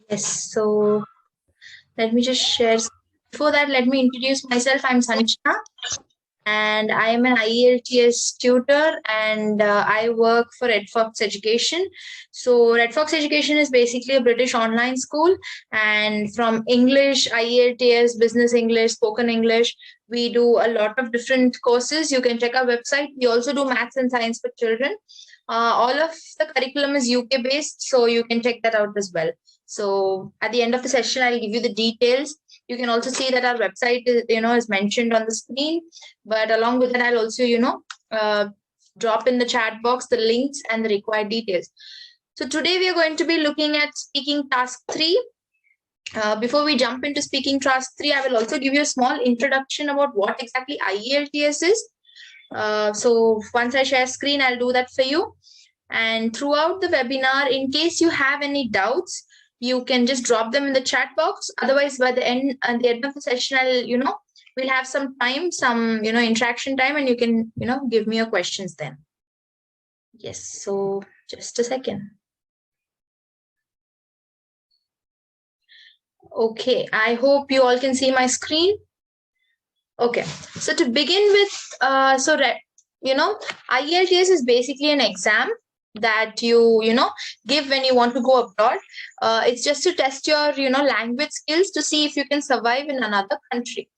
Yes, so let me just share. Before that, let me introduce myself. I'm Sanchana, and I am an IELTS tutor, and I work for Red Fox Education. So Red Fox Education is basically a British online school, and from English, IELTS, Business English, Spoken English, we do a lot of different courses. You can check our website. We also do maths and science for children. All of the curriculum is UK based, so you can check that out as well. So at the end of the session, I'll give you the details. You can also see that our website is mentioned on the screen, but along with that, I'll also drop in the chat box the links and the required details. So today we are going to be looking at speaking task 3. Before we jump into speaking task 3, I will also give you a small introduction about what exactly IELTS is. So once I share screen, I'll do that for you. And throughout the webinar, in case you have any doubts, you can just drop them in the chat box. Otherwise, by the end of the session, we'll have some time, interaction time, and you can, give me your questions then. Yes, so just a second. Okay, I hope you all can see my screen. Okay, so to begin with, IELTS is basically an exam that you give when you want to go abroad. It's just to test your language skills to see if you can survive in another country.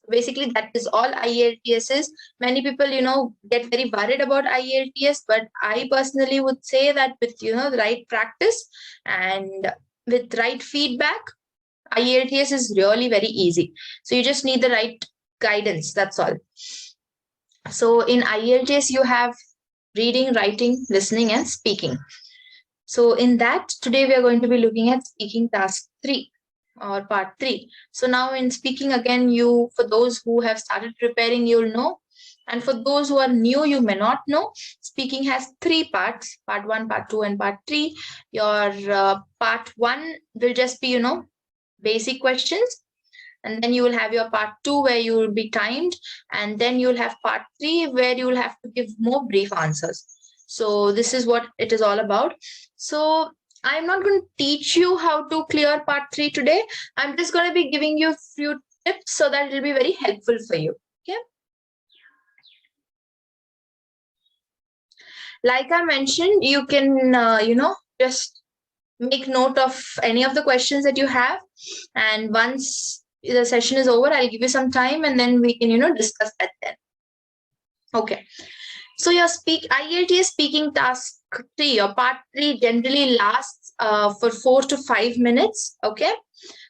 Basically, that is all IELTS is. Many people get very worried about IELTS, but I personally would say that with the right practice and with right feedback, IELTS is really very easy. So you just need the right guidance, that's all. So in IELTS, you have reading, writing, listening, and speaking. So in that, today we are going to be looking at speaking task 3 or part 3. So now in speaking again, for those who have started preparing, you'll know. And for those who are new, you may not know. Speaking has 3 parts, part 1, part 2, and part 3. Your part 1 will just be, basic questions. And then you will have your part 2 where you will be timed. And then you'll have part 3 where you will have to give more brief answers. So this is what it is all about. So I'm not going to teach you how to clear part 3 today. I'm just going to be giving you a few tips so that it will be very helpful for you. Okay. Like I mentioned, you can, just make note of any of the questions that you have. And once the session is over, I'll give you some time and then we can, discuss that then. Okay. So your IELTS speaking task 3 or part 3 generally lasts for 4 to 5 minutes. Okay.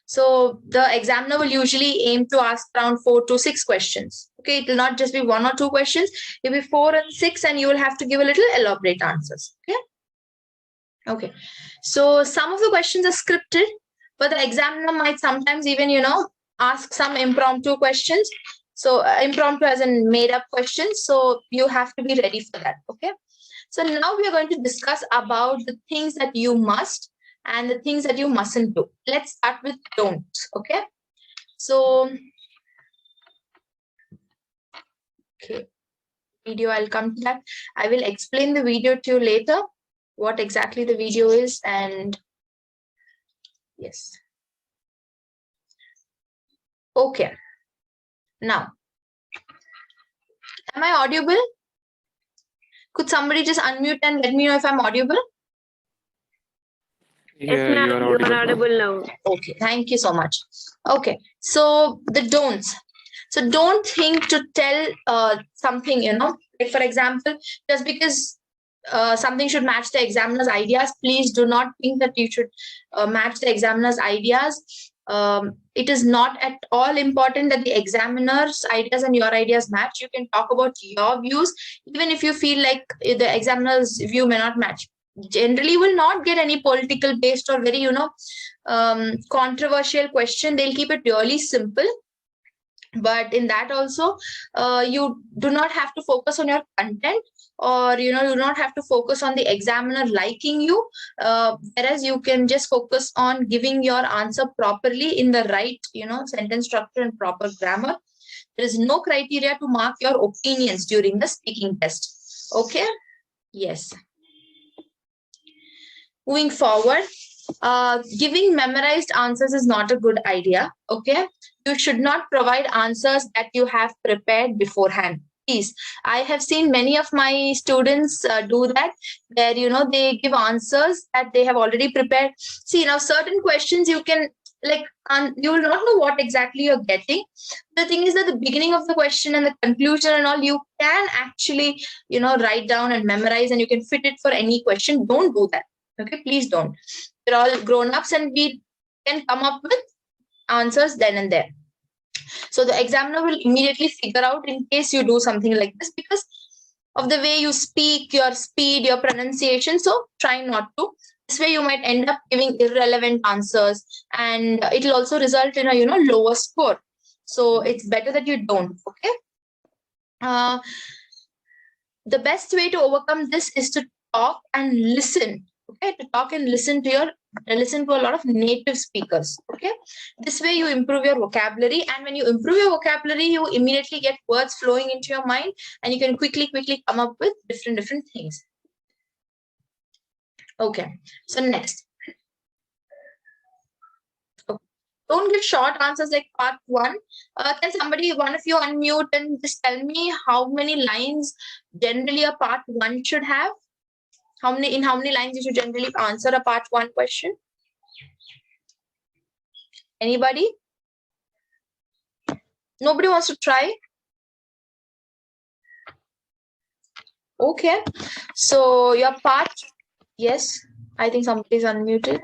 So the examiner will usually aim to ask around 4 to 6 questions. Okay. It will not just be 1 or 2 questions. It will be 4 and 6 and you will have to give a little elaborate answers. Okay. Okay. So some of the questions are scripted, but the examiner might sometimes even, ask some impromptu questions. So impromptu as in made up questions. So you have to be ready for that. Okay. So now we are going to discuss about the things that you must and the things that you mustn't do. Let's start with don't. Okay. So, okay. Video, I'll come to that. I will explain the video to you later, what exactly the video is, and yes. Okay. Now, am I audible? Could somebody just unmute and let me know if I'm audible? Yeah, you are audible now. Okay, thank you so much. Okay, so the don'ts. So don't think to tell something, like for example, just because something should match the examiner's ideas, please do not think that you should match the examiner's ideas. It is not at all important that the examiner's ideas and your ideas match. You can talk about your views, even if you feel like the examiner's view may not match. Generally, will not get any political based or very, controversial question. They'll keep it really simple. But in that also, you do not have to focus on your content, or you do not have to focus on the examiner liking you, whereas you can just focus on giving your answer properly in the right sentence structure and proper grammar. There is no criteria to mark your opinions during the speaking test. Okay. Yes. Moving forward, Giving memorized answers is not a good idea. Okay, you should not provide answers that you have prepared beforehand. Please, I have seen many of my students do that, where they give answers that they have already prepared. See, now certain questions you can, like, you will not know what exactly you're getting. The thing is that the beginning of the question and the conclusion and all, you can actually write down and memorize, and you can fit it for any question. Don't do that. Okay, please don't. We're all grown ups and we can come up with answers then and there. So the examiner will immediately figure out in case you do something like this, because of the way you speak, your speed, your pronunciation. So try not to. This way you might end up giving irrelevant answers, and it will also result in a lower score. So it's better that you don't. Okay. The best way to overcome this is to talk and listen. Okay, to talk and listen to a lot of native speakers. Okay, this way you improve your vocabulary, and when you improve your vocabulary, you immediately get words flowing into your mind, and you can quickly come up with different things. Okay, so next. Don't give short answers like part 1. Can somebody, one of you, unmute and just tell me how many lines generally a part 1 should have? How many lines you should generally answer a part 1 question? Anybody? Nobody wants to try? Okay. So your part, yes, I think somebody's unmuted.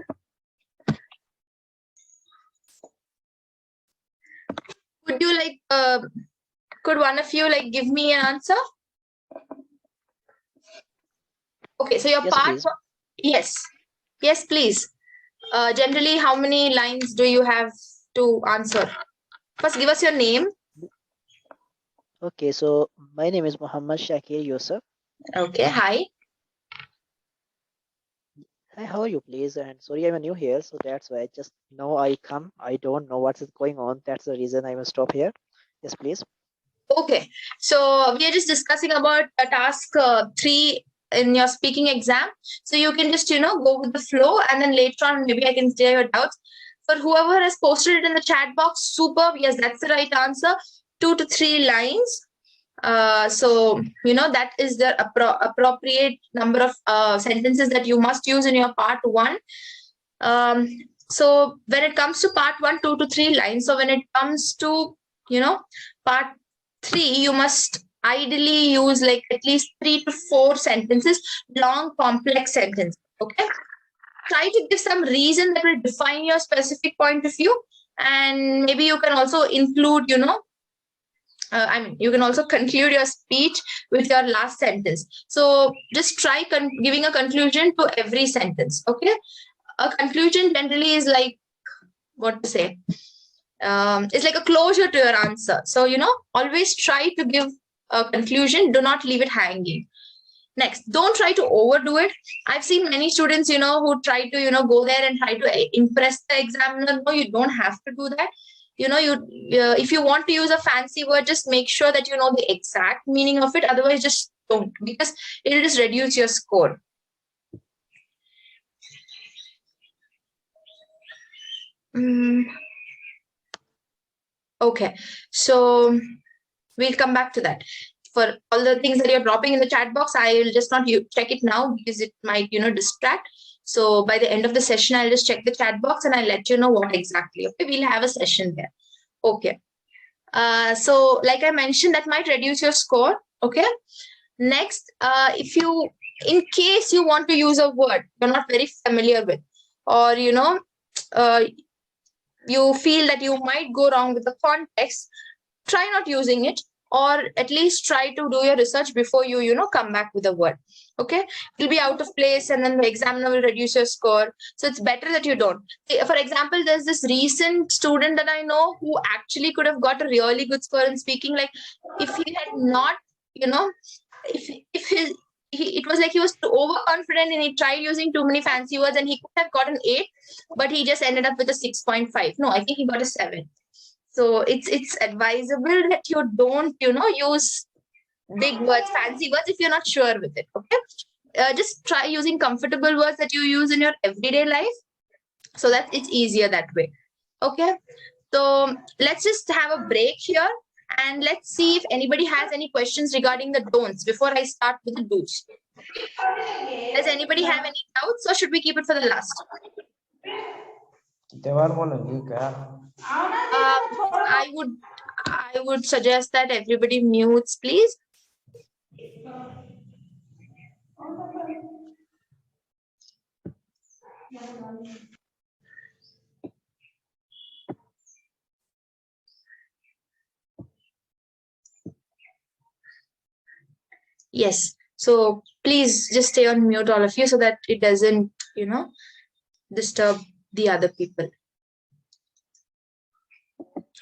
Could you could one of you give me an answer? Okay, so your Yes, part, please. yes, please. Generally, how many lines do you have to answer? First, give us your name. Okay, so my name is Muhammad Shakir Yusuf. Okay, hi. Hi, how are you, please? And sorry, I'm new here, so that's why just now I come. I don't know what's going on. That's the reason I will stop here. Yes, please. Okay, so we are just discussing about task 3 in your speaking exam. So you can just go with the flow, and then later on maybe I can clear your doubts. For whoever has posted it in the chat box, superb. Yes, that's the right answer. 2 to 3 lines. So that is the appropriate number of sentences that you must use in your part 1. So when it comes to part 1, 2 to 3 lines. So when it comes to part 3, you must ideally use at least 3 to 4 sentences, long complex sentences. Okay, try to give some reason that will define your specific point of view, and maybe you can also include you can also conclude your speech with your last sentence. So just try giving a conclusion to every sentence. Okay, a conclusion generally is what to say. It's like a closure to your answer. So always try to give a conclusion. Do not leave it hanging. Next, don't try to overdo it. I've seen many students who try to go there and try to impress the examiner. No, you don't have to do that. If you want to use a fancy word, just make sure that you know the exact meaning of it. Otherwise, just don't, because it will just reduce your score. Okay, so we'll come back to that. For all the things that you're dropping in the chat box, I will just not check it now, because it might distract. So by the end of the session, I'll just check the chat box and I'll let you know what exactly. Okay, we'll have a session there. Okay. So like I mentioned, that might reduce your score. Okay. Next, if you, in case you want to use a word you're not very familiar with, or you feel that you might go wrong with the context, try not using it, or at least try to do your research before you come back with a word. Okay, it'll be out of place, and then the examiner will reduce your score. So it's better that you don't. For example, there's this recent student that I know who actually could have got a really good score in speaking. Like, if he had not, if his it was like he was too overconfident and he tried using too many fancy words, and he could have got an 8, but he just ended up with a 6.5. No, I think he got a 7. So it's advisable that you don't use big words, fancy words, if you're not sure with it. Okay, just try using comfortable words that you use in your everyday life. so that it's easier that way. Okay, so let's just have a break here and let's see if anybody has any questions regarding the don'ts before I start with the do's. Does anybody have any doubts, or should we keep it for the last? I would suggest that everybody mutes, please. Yes. So please just stay on mute, all of you, so that it doesn't, disturb the other people.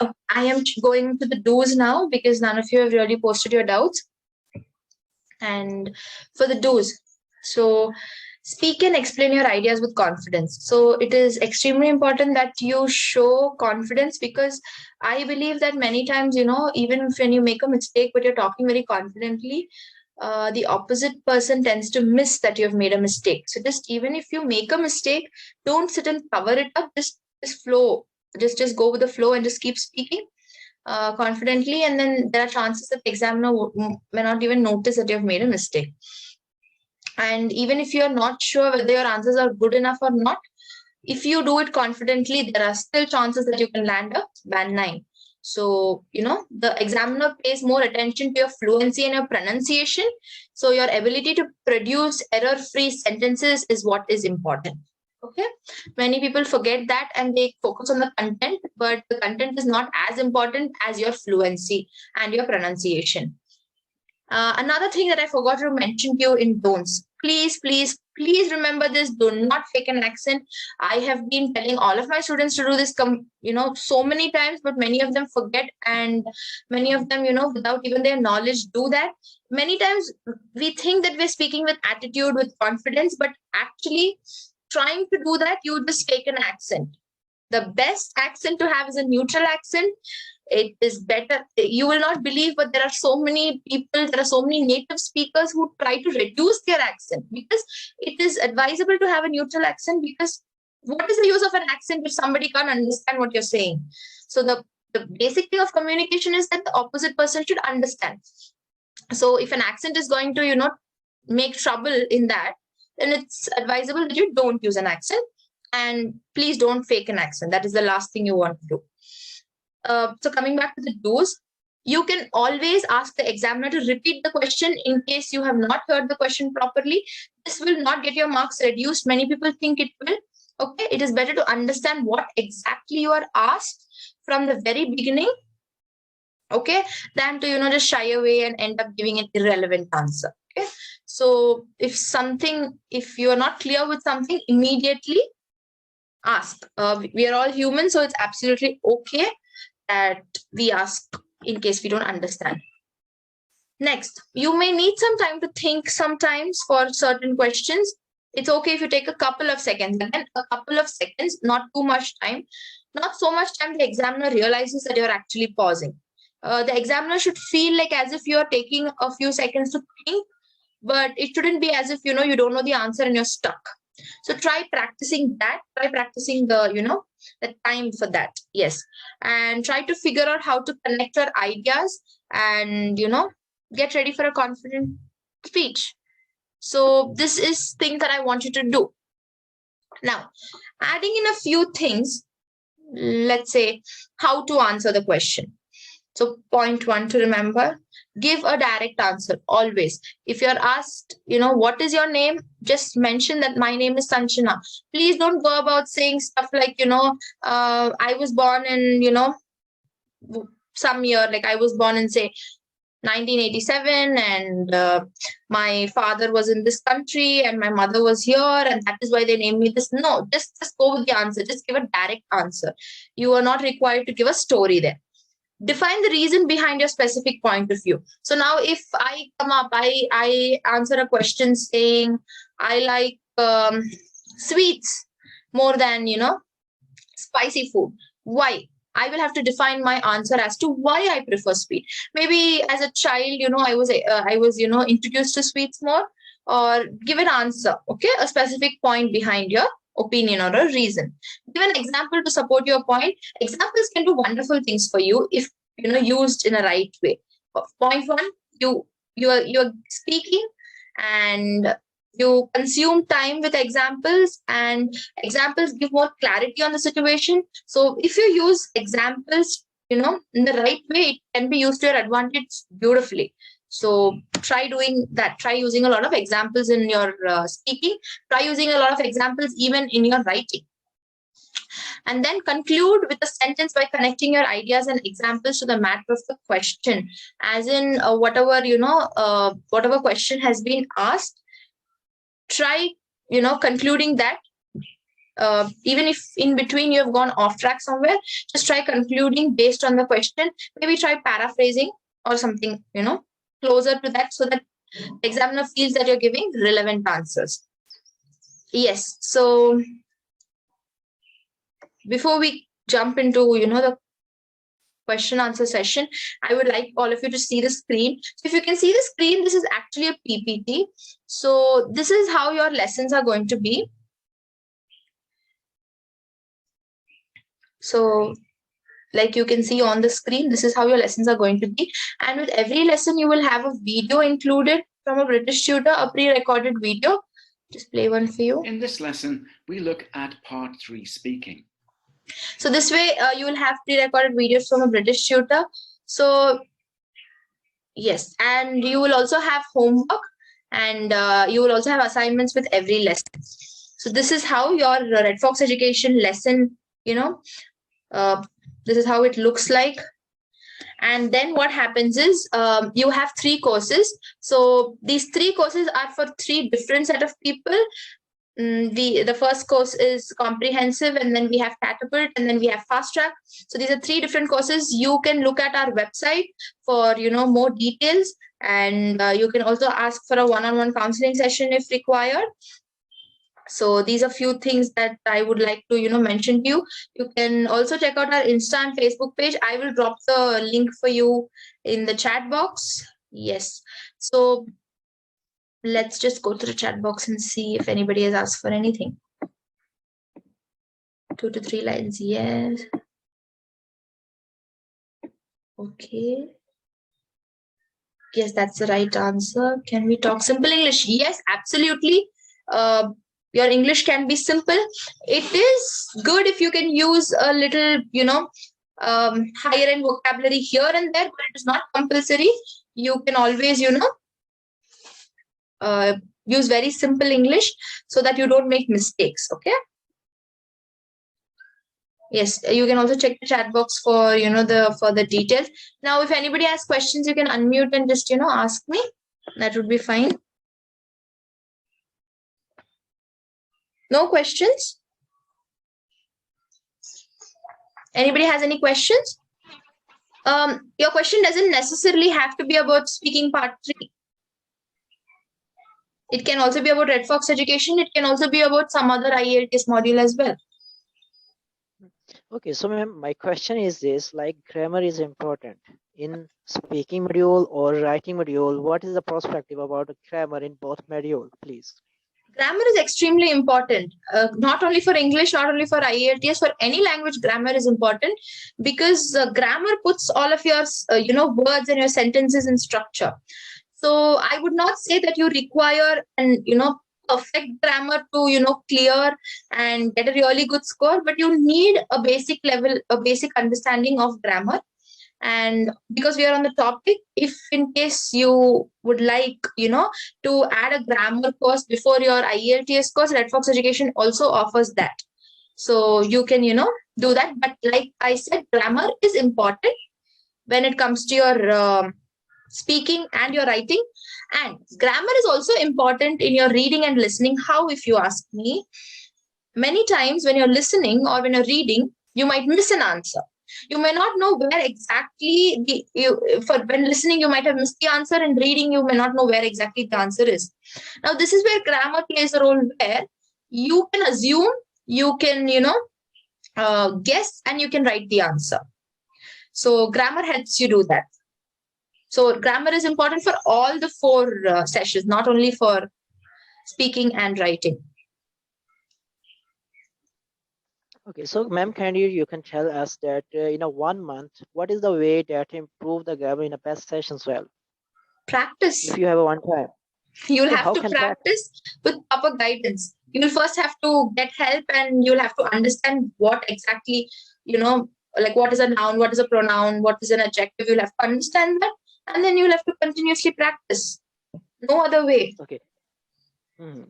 Oh, I am going to the do's now because none of you have really posted your doubts. And for the do's, so speak and explain your ideas with confidence. So it is extremely important that you show confidence, because I believe that many times, even when you make a mistake, but you're talking very confidently, the opposite person tends to miss that you have made a mistake. So just even if you make a mistake, don't sit and cover it up. Just flow. Just go with the flow and just keep speaking confidently, and then there are chances that the examiner may not even notice that you have made a mistake. And even if you're not sure whether your answers are good enough or not, if you do it confidently, there are still chances that you can land a band 9. So, the examiner pays more attention to your fluency and your pronunciation. So your ability to produce error-free sentences is what is important. Okay. Many people forget that and they focus on the content, but the content is not as important as your fluency and your pronunciation. Another thing that I forgot to mention to you in don'ts. Please, please, please remember this. Do not fake an accent. I have been telling all of my students to do this, so many times, but many of them forget, and many of them, without even their knowledge, do that. Many times we think that we're speaking with attitude, with confidence, but actually trying to do that, you just fake an accent. The best accent to have is a neutral accent. It is better. You will not believe, but there are so many people, there are so many native speakers who try to reduce their accent, because it is advisable to have a neutral accent, because what is the use of an accent if somebody can't understand what you're saying? So the basic thing of communication is that the opposite person should understand. So if an accent is going to, make trouble in that, then it's advisable that you don't use an accent, and please don't fake an accent. That is the last thing you want to do. So coming back to the do's, you can always ask the examiner to repeat the question in case you have not heard the question properly. This will not get your marks reduced. Many people think it will. Okay, it is better to understand what exactly you are asked from the very beginning, okay, than to just shy away and end up giving an irrelevant answer. Okay, so if you are not clear with something, immediately ask. We are all human, so it's absolutely okay that we ask in case we don't understand. Next, you may need some time to think sometimes for certain questions. It's okay if you take a couple of seconds. Again, a couple of seconds, not too much time. Not so much time the examiner realizes that you're actually pausing. The examiner should feel like as if you're taking a few seconds to think, but it shouldn't be as if, you don't know the answer and you're stuck. So try practicing that. Try practicing the time for that. Yes. And try to figure out how to connect your ideas and, get ready for a confident speech. So this is things that I want you to do. Now, adding in a few things, let's say how to answer the question. So point 1 to remember, give a direct answer always. If you're asked, what is your name? Just mention that my name is Sanchana. Please don't go about saying stuff like, I was born in, some year, like I was born in, say, 1987, and my father was in this country and my mother was here and that is why they named me this. No, just go with the answer. Just give a direct answer. You are not required to give a story there. Define the reason behind your specific point of view. So now if I come up, I answer a question saying I like sweets more than, spicy food. Why? I will have to define my answer as to why I prefer sweet. Maybe as a child, I was introduced to sweets more, or give an answer, okay? A specific point behind your opinion or a reason. Give an example to support your point. Examples can do wonderful things for you if used in a right way. Point one, you're speaking and you consume time with examples, and examples give more clarity on the situation. So if you use examples in the right way, it can be used to your advantage beautifully. So try doing that. Try using a lot of examples in your speaking. Try using a lot of examples even in your writing. And then conclude with a sentence by connecting your ideas and examples to the matter of the question. As in whatever question has been asked, try concluding that. Even if in between you have gone off track somewhere, just try concluding based on the question. Maybe try paraphrasing or something closer to that, so that the examiner feels that you're giving relevant answers. Yes. So before we jump into the question answer session, I would like all of you to see the screen. So if you can see the screen, this is actually a PPT. So this is how your lessons are going to be. So like you can see on the screen, this is how your lessons are going to be. And with every lesson, you will have a video included from a British tutor, a pre-recorded video. Just play one for you. In this lesson, we look at part 3, speaking. So this way, you will have pre-recorded videos from a British tutor. So yes, and you will also have homework, and you will also have assignments with every lesson. So this is how your Red Fox Education lesson, this is how it looks like. And then what happens is you have 3 courses. So these 3 courses are for 3 different set of people. The first course is comprehensive, and then we have catapult, and then we have fast track. So these are 3 different courses. You can look at our website for more details, and you can also ask for a one-on-one counseling session if required. So these are few things that I would like to mention to you. You can also check out our Insta and Facebook page. I will drop the link for you in the chat box. Yes. So let's just go to the chat box and see if anybody has asked for anything. 2 to 3 lines. Yes. Okay. Yes, that's the right answer. Can we talk simple English? Yes, absolutely. Your English can be simple. It is good if you can use a little, higher end vocabulary here and there, but it is not compulsory. You can always, use very simple English so that you don't make mistakes. Okay. Yes, you can also check the chat box for the further details. Now, if anybody has questions, you can unmute and just ask me. That would be fine. No questions? Anybody has any questions? Your question doesn't necessarily have to be about speaking part 3. It can also be about Red Fox Education. It can also be about some other IELTS module as well. Okay, so ma'am, my question is this: like, grammar is important in speaking module or writing module. What is the perspective about grammar in both module, please? Grammar is extremely important, not only for English, not only for IELTS, for any language, grammar is important, because grammar puts all of your, words and your sentences in structure. So I would not say that you require an, perfect grammar to, clear and get a really good score, but you need a basic level, a basic understanding of grammar. And because we are on the topic, if in case you would like, to add a grammar course before your IELTS course, Red Fox Education also offers that. So you can, do that. But like I said, grammar is important when it comes to your speaking and your writing. And grammar is also important in your reading and listening. How, if you ask me? Many times when you're listening or when you're reading, you might miss an answer. You may not know where exactly for when listening, you might have missed the answer, and reading, you may not know where exactly the answer is. Now, this is where grammar plays a role, where you can assume, you can, guess, and you can write the answer. So grammar helps you do that. So grammar is important for all the 4 sessions, not only for speaking and writing. Okay, so ma'am, you can tell us that in a 1 month, what is the way that improve the grammar in a past sessions well? Practice. If you have a one time, You'll so have how to can practice with proper guidance. You'll first have to get help, and you'll have to understand what exactly, like what is a noun, what is a pronoun, what is an adjective. You'll have to understand that, and then you'll have to continuously practice. No other way. Okay.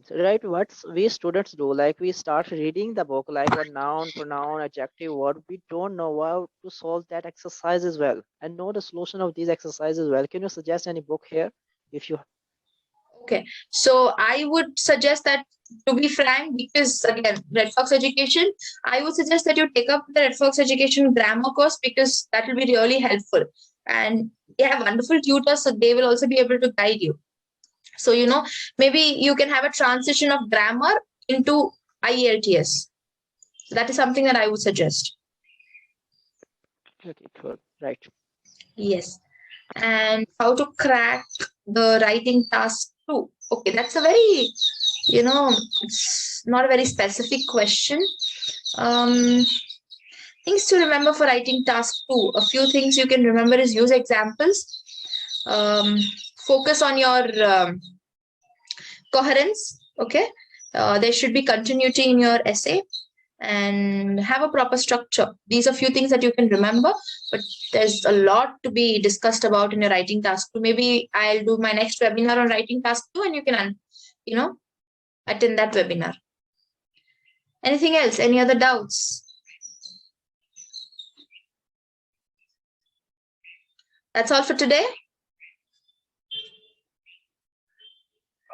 So, right, what we students do, like we start reading the book, like what noun, pronoun, adjective, word. We don't know how to solve that exercise as well and know the solution of these exercises as well. Can you suggest any book here? If you Okay, so I would suggest that, to be frank, because again, Red Fox Education, I would suggest that you take up the Red Fox Education grammar course, because that will be really helpful. And they have wonderful tutors, so they will also be able to guide you. So, maybe you can have a transition of grammar into IELTS. So that is something that I would suggest. okay, cool, right. Yes. And how to crack the writing task too. Okay, that's a very, it's not a very specific question. Things to remember for writing task 2. A few things you can remember is use examples. Focus on your coherence. Okay, there should be continuity in your essay, and have a proper structure. These are few things that you can remember, but there's a lot to be discussed about in your writing task 2. Maybe I'll do my next webinar on writing task 2, and you can, attend that webinar. Anything else? Any other doubts? That's all for today.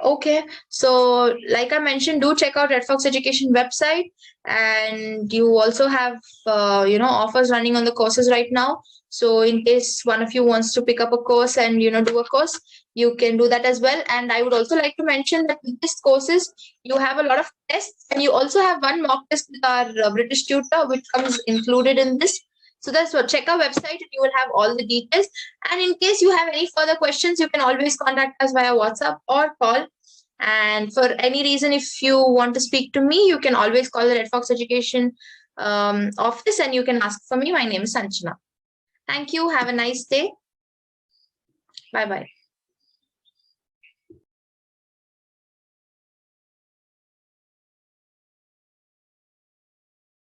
Okay, so like I mentioned, do check out Red Fox Education website, and you also have offers running on the courses right now. So in case one of you wants to pick up a course and do a course, you can do that as well. And I would also like to mention that with these courses, you have a lot of tests, and you also have one mock test with our British tutor, which comes included in this. So that's what, check our website and you will have all the details. And in case you have any further questions, you can always contact us via WhatsApp or call. And for any reason, if you want to speak to me, you can always call the Red Fox Education office, and you can ask for me. My name is Sanchana. Thank you. Have a nice day. Bye-bye.